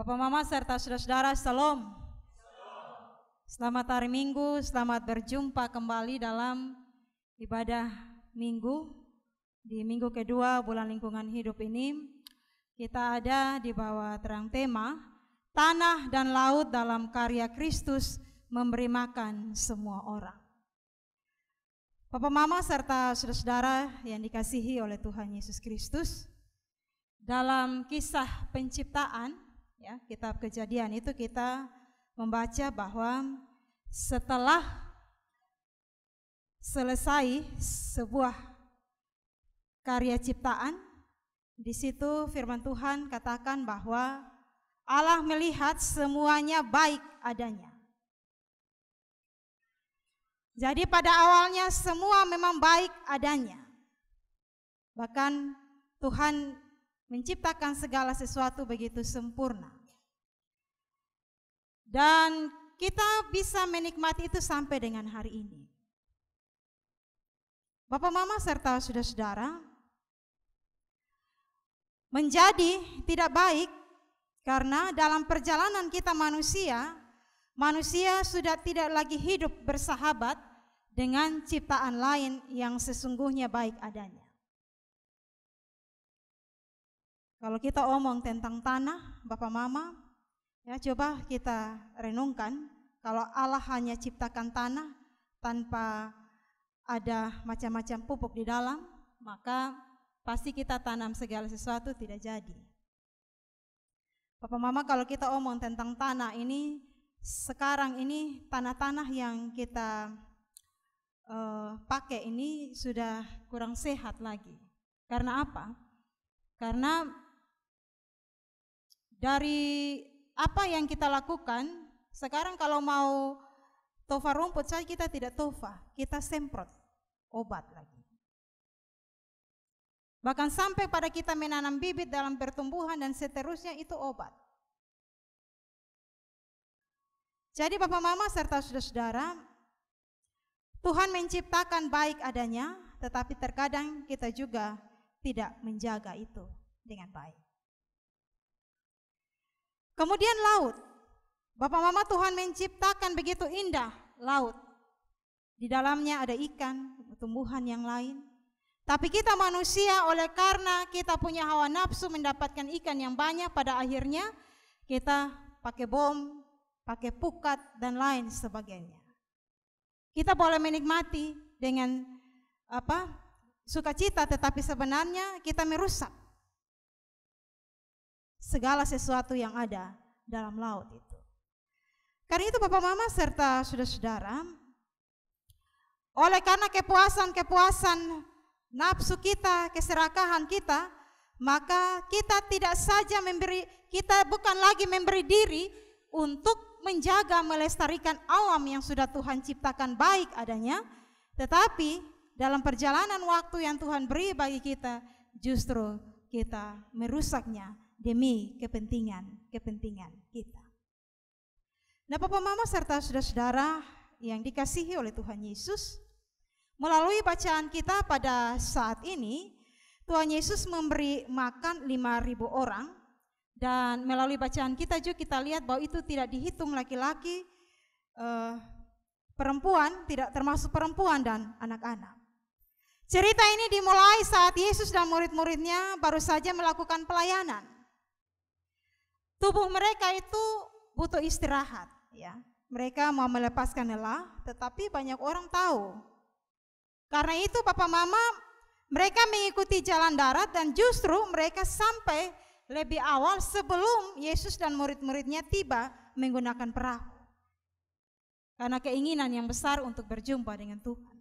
Bapak Mama serta saudara-saudara, Shalom. Selamat hari Minggu, selamat berjumpa kembali dalam ibadah Minggu. Di minggu kedua bulan lingkungan hidup ini, kita ada di bawah terang tema Tanah dan Laut dalam karya Kristus memberi makan semua orang. Bapak Mama serta saudara-saudara yang dikasihi oleh Tuhan Yesus Kristus, dalam kisah penciptaan, ya, kitab Kejadian itu kita membaca bahwa setelah selesai sebuah karya ciptaan, di situ firman Tuhan katakan bahwa Allah melihat semuanya baik adanya. Jadi pada awalnya semua memang baik adanya. Bahkan Tuhan menciptakan segala sesuatu begitu sempurna. Dan kita bisa menikmati itu sampai dengan hari ini. Bapak Mama serta saudara-saudara, menjadi tidak baik karena dalam perjalanan kita manusia sudah tidak lagi hidup bersahabat dengan ciptaan lain yang sesungguhnya baik adanya. Kalau kita omong tentang tanah, Bapak Mama, ya coba kita renungkan, kalau Allah hanya ciptakan tanah tanpa ada macam-macam pupuk di dalam, maka pasti kita tanam segala sesuatu tidak jadi. Bapak Mama, kalau kita omong tentang tanah ini, sekarang ini tanah-tanah yang kita pakai ini sudah kurang sehat lagi. Karena apa? Karena dari apa yang kita lakukan, sekarang kalau mau tofa rumput saja kita tidak tofa, kita semprot obat lagi. Bahkan sampai pada kita menanam bibit dalam pertumbuhan dan seterusnya itu obat. Jadi Bapak Mama serta saudara-saudara, Tuhan menciptakan baik adanya, tetapi terkadang kita juga tidak menjaga itu dengan baik. Kemudian laut. Bapak Mama, Tuhan menciptakan begitu indah laut. Di dalamnya ada ikan, tumbuhan yang lain. Tapi kita manusia oleh karena kita punya hawa nafsu mendapatkan ikan yang banyak, pada akhirnya kita pakai bom, pakai pukat dan lain sebagainya. Kita boleh menikmati dengan sukacita, tetapi sebenarnya kita merusak segala sesuatu yang ada dalam laut itu. Karena itu Bapak Mama serta saudara-saudara, oleh karena kepuasan nafsu kita, keserakahan kita, maka kita tidak saja kita bukan lagi memberi diri untuk menjaga melestarikan alam yang sudah Tuhan ciptakan baik adanya, tetapi dalam perjalanan waktu yang Tuhan beri bagi kita, justru kita merusaknya demi kepentingan kita. Nah, Bapak Mama serta saudara-saudara yang dikasihi oleh Tuhan Yesus, melalui bacaan kita pada saat ini, Tuhan Yesus memberi makan 5.000 orang, dan melalui bacaan kita juga kita lihat bahwa itu tidak dihitung laki-laki, perempuan, tidak termasuk perempuan dan anak-anak. Cerita ini dimulai saat Yesus dan murid-muridnya baru saja melakukan pelayanan. Tubuh mereka itu butuh istirahat, ya. Mereka mau melepaskan lelah, tetapi banyak orang tahu. Karena itu Bapak Mama, mereka mengikuti jalan darat dan justru mereka sampai lebih awal sebelum Yesus dan murid-muridnya tiba menggunakan perahu. Karena keinginan yang besar untuk berjumpa dengan Tuhan.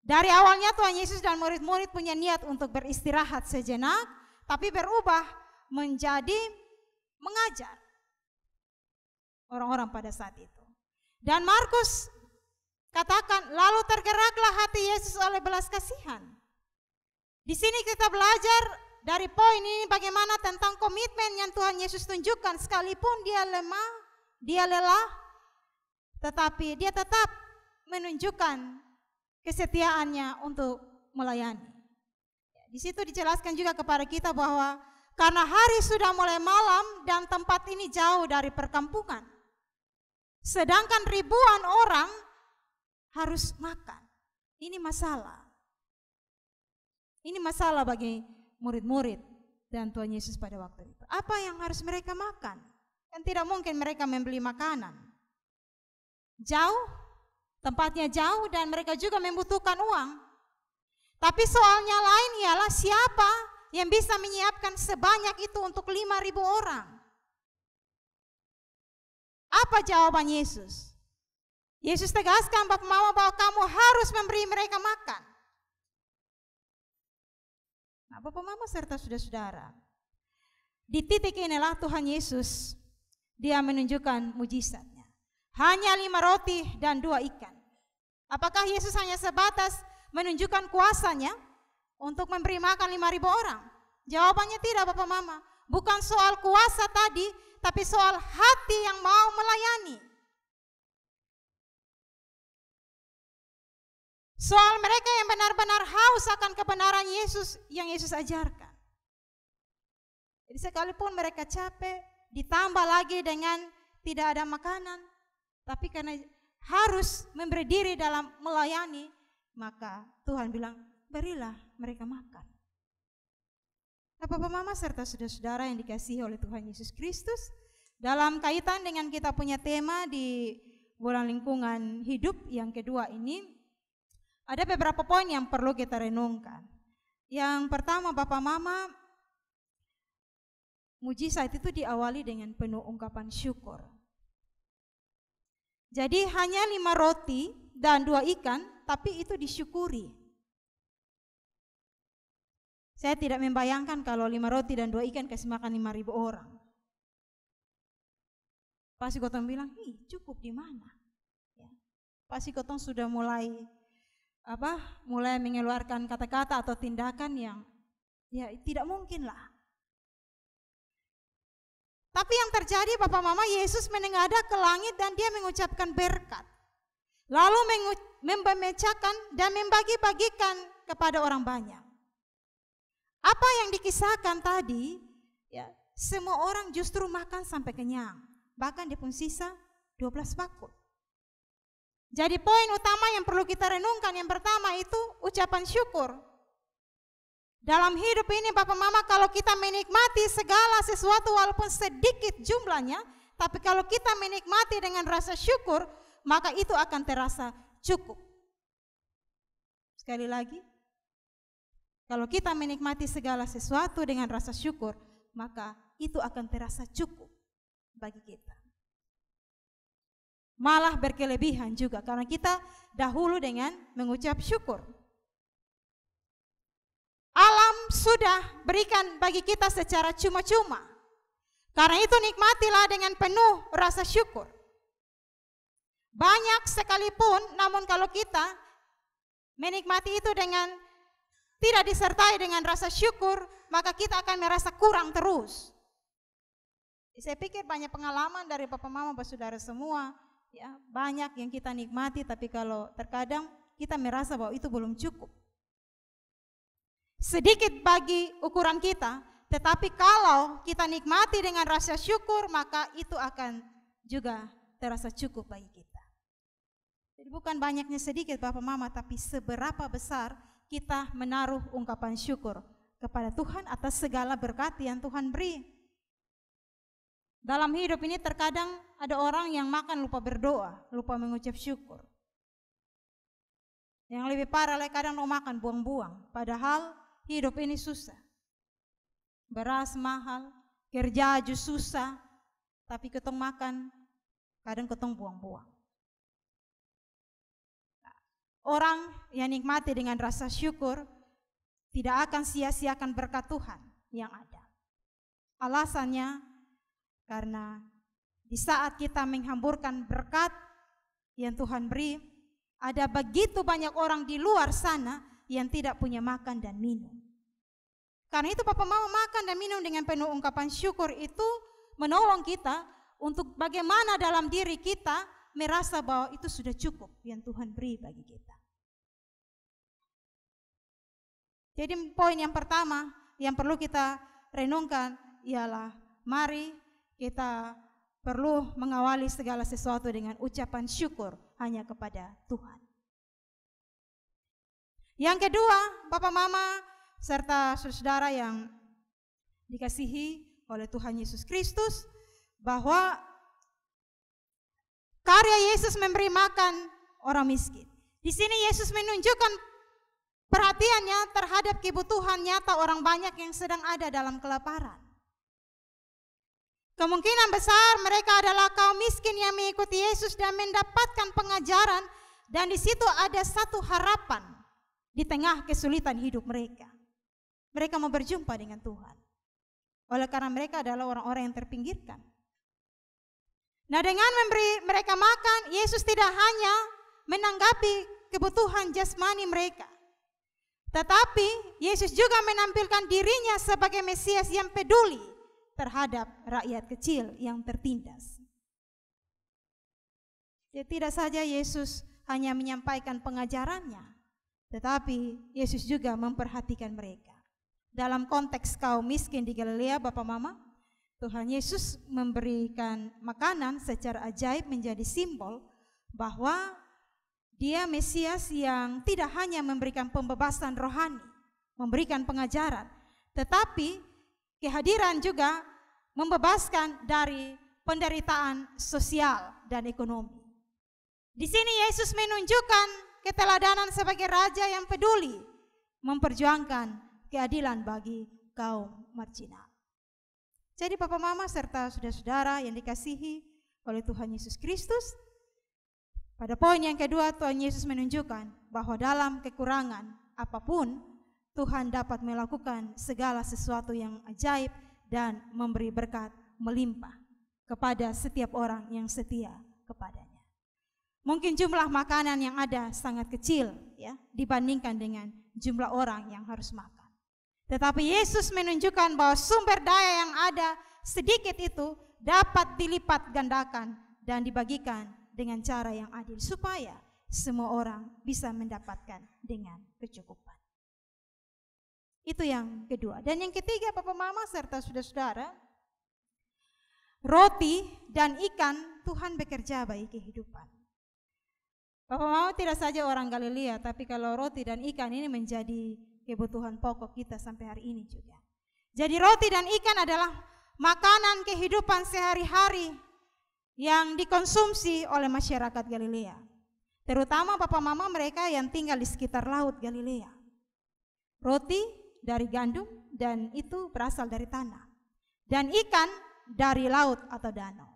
Dari awalnya Tuhan Yesus dan murid-murid punya niat untuk beristirahat sejenak, tapi berubah menjadi mengajar orang-orang pada saat itu. Dan Markus katakan, lalu tergeraklah hati Yesus oleh belas kasihan. Di sini kita belajar dari poin ini bagaimana tentang komitmen yang Tuhan Yesus tunjukkan, sekalipun dia lemah, dia lelah, tetapi dia tetap menunjukkan kesetiaannya untuk melayani. Di situ dijelaskan juga kepada kita bahwa karena hari sudah mulai malam dan tempat ini jauh dari perkampungan. Sedangkan ribuan orang harus makan. Ini masalah. Ini masalah bagi murid-murid dan Tuhan Yesus pada waktu itu. Apa yang harus mereka makan? Kan tidak mungkin mereka membeli makanan. Jauh, tempatnya jauh dan mereka juga membutuhkan uang. Tapi soalnya lain ialah siapa yang bisa menyiapkan sebanyak itu untuk 5.000 orang? Apa jawaban Yesus? Yesus tegaskan Bapak Mama bahwa kamu harus memberi mereka makan. Nah, Bapak Mama serta saudara-saudara, di titik inilah Tuhan Yesus dia menunjukkan mujizatnya. Hanya 5 roti dan 2 ikan. Apakah Yesus hanya sebatas menunjukkan kuasanya untuk memberi makan 5.000 orang? Jawabannya tidak Bapak Mama. Bukan soal kuasa tadi, tapi soal hati yang mau melayani. Soal mereka yang benar-benar haus akan kebenaran Yesus yang Yesus ajarkan. Jadi sekalipun mereka capek, ditambah lagi dengan tidak ada makanan, tapi karena harus memberi diri dalam melayani, maka Tuhan bilang, berilah mereka makan. Bapak Mama serta saudara-saudara yang dikasihi oleh Tuhan Yesus Kristus, dalam kaitan dengan kita punya tema di bulan lingkungan hidup yang kedua ini, ada beberapa poin yang perlu kita renungkan. Yang pertama Bapak Mama, mujizat itu diawali dengan penuh ungkapan syukur. Jadi hanya 5 roti dan 2 ikan, tapi itu disyukuri. Saya tidak membayangkan kalau 5 roti dan 2 ikan kasih makan 5.000 orang. Pasti kotong bilang, cukup di mana? Ya. Pasti kotong sudah mulai mengeluarkan kata-kata atau tindakan yang ya tidak mungkin lah. Tapi yang terjadi Bapak Mama, Yesus menengadah ke langit dan dia mengucapkan berkat. Lalu memecahkan dan membagi-bagikan kepada orang banyak. Apa yang dikisahkan tadi, ya, semua orang justru makan sampai kenyang. Bahkan dia pun sisa 12 bakul. Jadi poin utama yang perlu kita renungkan yang pertama itu ucapan syukur. Dalam hidup ini Bapak Mama, kalau kita menikmati segala sesuatu walaupun sedikit jumlahnya, tapi kalau kita menikmati dengan rasa syukur, maka itu akan terasa cukup. Sekali lagi, kalau kita menikmati segala sesuatu dengan rasa syukur, maka itu akan terasa cukup bagi kita. Malah berkelebihan juga karena kita dahulu dengan mengucap syukur. Alam sudah berikan bagi kita secara cuma-cuma. Karena itu nikmatilah dengan penuh rasa syukur. Banyak sekalipun, namun kalau kita menikmati itu dengan tidak disertai dengan rasa syukur, maka kita akan merasa kurang terus. Saya pikir banyak pengalaman dari Bapak Mama, Bapak Saudara semua, ya, banyak yang kita nikmati, tapi kalau terkadang kita merasa bahwa itu belum cukup. Sedikit bagi ukuran kita, tetapi kalau kita nikmati dengan rasa syukur, maka itu akan juga terasa cukup bagi kita. Jadi bukan banyaknya sedikit Bapak Mama, tapi seberapa besar kita menaruh ungkapan syukur kepada Tuhan atas segala berkat yang Tuhan beri. Dalam hidup ini terkadang ada orang yang makan lupa berdoa, lupa mengucap syukur. Yang lebih parah lagi kadang mau makan buang-buang, padahal hidup ini susah. Beras mahal, kerja aja susah, tapi ketong makan, kadang ketong buang-buang. Orang yang nikmati dengan rasa syukur tidak akan sia-siakan berkat Tuhan yang ada. Alasannya karena di saat kita menghamburkan berkat yang Tuhan beri, ada begitu banyak orang di luar sana yang tidak punya makan dan minum. Karena itu Bapak Mama, makan dan minum dengan penuh ungkapan syukur itu menolong kita untuk bagaimana dalam diri kita merasa bahwa itu sudah cukup yang Tuhan beri bagi kita. Jadi poin yang pertama yang perlu kita renungkan ialah mari kita perlu mengawali segala sesuatu dengan ucapan syukur hanya kepada Tuhan. Yang kedua, Bapak Mama serta saudara yang dikasihi oleh Tuhan Yesus Kristus, bahwa karya Yesus memberi makan orang miskin. Di sini Yesus menunjukkan perhatiannya terhadap kebutuhan nyata orang banyak yang sedang ada dalam kelaparan. Kemungkinan besar mereka adalah kaum miskin yang mengikuti Yesus dan mendapatkan pengajaran, dan di situ ada satu harapan di tengah kesulitan hidup mereka. Mereka mau berjumpa dengan Tuhan. Oleh karena mereka adalah orang-orang yang terpinggirkan. Nah, dengan memberi mereka makan, Yesus tidak hanya menanggapi kebutuhan jasmani mereka, tetapi Yesus juga menampilkan dirinya sebagai Mesias yang peduli terhadap rakyat kecil yang tertindas. Jadi tidak saja Yesus hanya menyampaikan pengajarannya, tetapi Yesus juga memperhatikan mereka. Dalam konteks kaum miskin di Galilea, Bapak Mama, Tuhan Yesus memberikan makanan secara ajaib menjadi simbol bahwa Dia Mesias yang tidak hanya memberikan pembebasan rohani, memberikan pengajaran, tetapi kehadiran juga membebaskan dari penderitaan sosial dan ekonomi. Di sini Yesus menunjukkan keteladanan sebagai raja yang peduli memperjuangkan keadilan bagi kaum marginal. Jadi Bapak Mama serta saudara-saudara yang dikasihi oleh Tuhan Yesus Kristus, pada poin yang kedua Tuhan Yesus menunjukkan bahwa dalam kekurangan apapun Tuhan dapat melakukan segala sesuatu yang ajaib dan memberi berkat melimpah kepada setiap orang yang setia kepadanya. Mungkin jumlah makanan yang ada sangat kecil ya dibandingkan dengan jumlah orang yang harus makan. Tetapi Yesus menunjukkan bahwa sumber daya yang ada sedikit itu dapat dilipat gandakan dan dibagikan dengan cara yang adil supaya semua orang bisa mendapatkan dengan kecukupan. Itu yang kedua. Dan yang ketiga Bapak Mama serta saudara-saudara, roti dan ikan Tuhan bekerja bagi kehidupan. Bapak Mama tidak saja orang Galilea, tapi kalau roti dan ikan ini menjadi kebutuhan pokok kita sampai hari ini juga. Jadi roti dan ikan adalah makanan kehidupan sehari-hari yang dikonsumsi oleh masyarakat Galilea. Terutama Bapak Mama mereka yang tinggal di sekitar laut Galilea. Roti dari gandum dan itu berasal dari tanah. Dan ikan dari laut atau danau.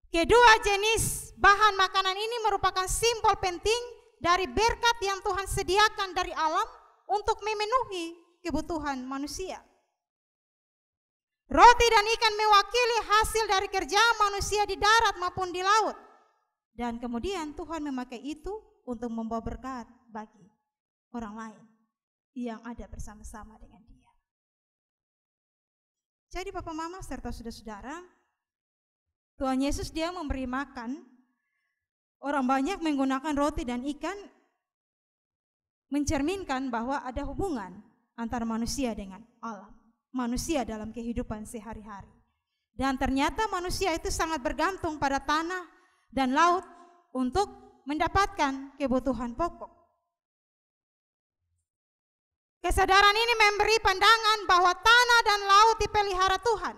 Kedua jenis bahan makanan ini merupakan simbol penting dari berkat yang Tuhan sediakan dari alam untuk memenuhi kebutuhan manusia. Roti dan ikan mewakili hasil dari kerja manusia di darat maupun di laut. Dan kemudian Tuhan memakai itu untuk membawa berkat bagi orang lain yang ada bersama-sama dengan Dia. Jadi Bapak Mama serta saudara-saudara, Tuhan Yesus Dia memberi makan orang banyak menggunakan roti dan ikan, mencerminkan bahwa ada hubungan antara manusia dengan alam, manusia dalam kehidupan sehari-hari. Dan ternyata manusia itu sangat bergantung pada tanah dan laut untuk mendapatkan kebutuhan pokok. Kesadaran ini memberi pandangan bahwa tanah dan laut dipelihara Tuhan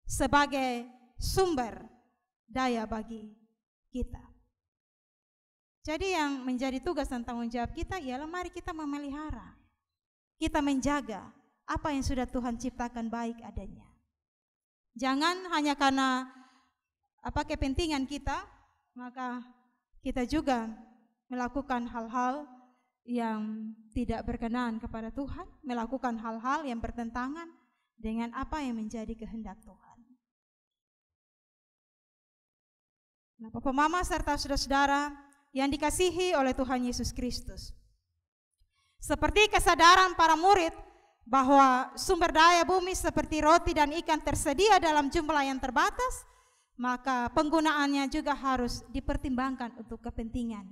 sebagai sumber daya bagi kita. Jadi yang menjadi tugas dan tanggung jawab kita ialah mari kita memelihara, kita menjaga apa yang sudah Tuhan ciptakan baik adanya. Jangan hanya karena kepentingan kita, maka kita juga melakukan hal-hal yang tidak berkenan kepada Tuhan, melakukan hal-hal yang bertentangan dengan apa yang menjadi kehendak Tuhan. Nah, Bapak Mama serta saudara-saudara yang dikasihi oleh Tuhan Yesus Kristus, seperti kesadaran para murid bahwa sumber daya bumi seperti roti dan ikan tersedia dalam jumlah yang terbatas, maka penggunaannya juga harus dipertimbangkan untuk kepentingan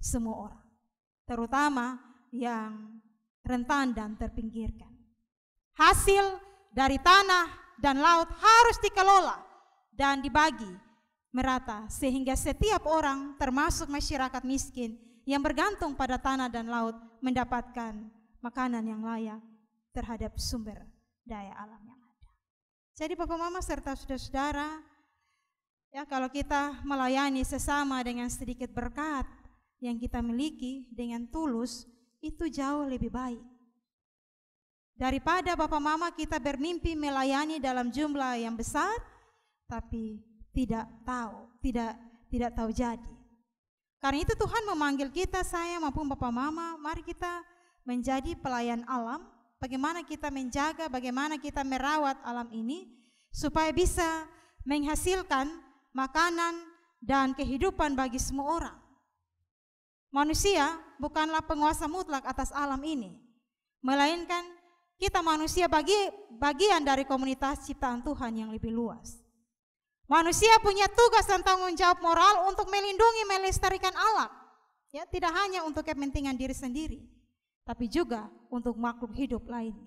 semua orang, terutama yang rentan dan terpinggirkan. hasil dari tanah dan laut harus dikelola dan dibagi merata sehingga setiap orang termasuk masyarakat miskin yang bergantung pada tanah dan laut mendapatkan makanan yang layak terhadap sumber daya alam yang ada. Jadi Bapak Mama serta saudara-saudara, ya kalau kita melayani sesama dengan sedikit berkat yang kita miliki dengan tulus, itu jauh lebih baik. Daripada Bapak Mama kita bermimpi melayani dalam jumlah yang besar, tapi tidak tahu jadi. Karena itu Tuhan memanggil kita, saya maupun Bapak Mama, mari kita menjadi pelayan alam. Bagaimana kita menjaga, bagaimana kita merawat alam ini supaya bisa menghasilkan makanan dan kehidupan bagi semua orang. Manusia bukanlah penguasa mutlak atas alam ini, melainkan kita manusia bagian dari komunitas ciptaan Tuhan yang lebih luas. Manusia punya tugas dan tanggung jawab moral untuk melindungi, melestarikan alam. Ya, tidak hanya untuk kepentingan diri sendiri, tapi juga untuk makhluk hidup lainnya,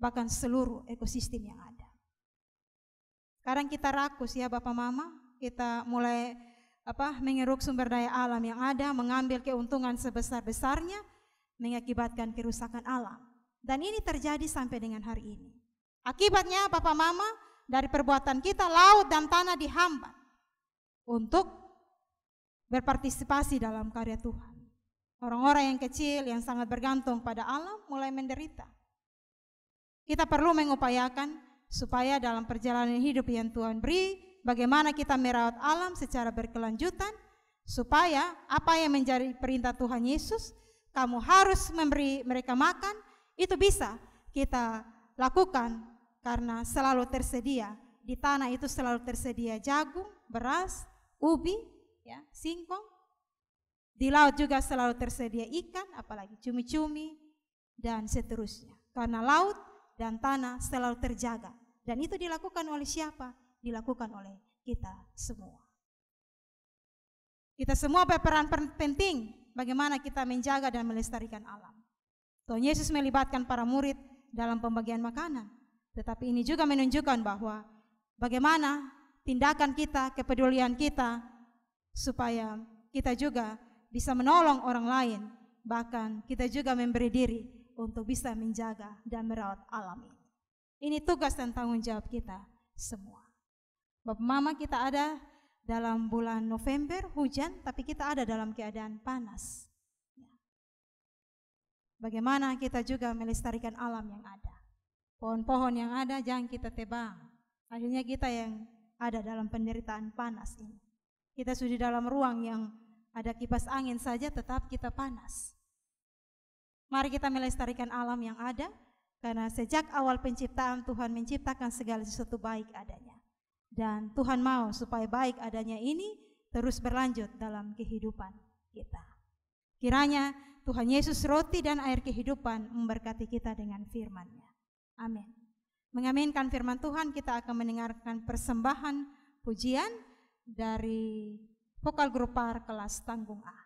bahkan seluruh ekosistem yang ada. Sekarang kita rakus ya Bapak Mama, kita mulai mengeruk sumber daya alam yang ada, mengambil keuntungan sebesar-besarnya, mengakibatkan kerusakan alam. Dan ini terjadi sampai dengan hari ini. Akibatnya Bapak Mama, dari perbuatan kita, laut dan tanah dihambat untuk berpartisipasi dalam karya Tuhan. Orang-orang yang kecil yang sangat bergantung pada alam mulai menderita. Kita perlu mengupayakan supaya dalam perjalanan hidup yang Tuhan beri, bagaimana kita merawat alam secara berkelanjutan, supaya apa yang menjadi perintah Tuhan Yesus, kamu harus memberi mereka makan, itu bisa kita lakukan. Karena selalu tersedia, di tanah itu selalu tersedia jagung, beras, ubi, ya, singkong. Di laut juga selalu tersedia ikan, apalagi cumi-cumi, dan seterusnya. Karena laut dan tanah selalu terjaga. Dan itu dilakukan oleh siapa? Dilakukan oleh kita semua. Kita semua berperan penting bagaimana kita menjaga dan melestarikan alam. Tuhan Yesus melibatkan para murid dalam pembagian makanan. Tetapi ini juga menunjukkan bahwa bagaimana tindakan kita, kepedulian kita, supaya kita juga bisa menolong orang lain, bahkan kita juga memberi diri untuk bisa menjaga dan merawat alam ini. Ini tugas dan tanggung jawab kita semua. Bapak Mama, kita ada dalam bulan November hujan, tapi kita ada dalam keadaan panas. Bagaimana kita juga melestarikan alam yang ada. Pohon-pohon yang ada jangan kita tebang. Akhirnya kita yang ada dalam penderitaan panas ini. Kita sudah dalam ruang yang ada kipas angin saja tetap kita panas. Mari kita melestarikan alam yang ada, karena sejak awal penciptaan Tuhan menciptakan segala sesuatu baik adanya. Dan Tuhan mau supaya baik adanya ini terus berlanjut dalam kehidupan kita. Kiranya Tuhan Yesus roti dan air kehidupan memberkati kita dengan firman-Nya. Amin. Mengaminkan firman Tuhan, kita akan mendengarkan persembahan pujian dari vokal grup PAR kelas tanggung A.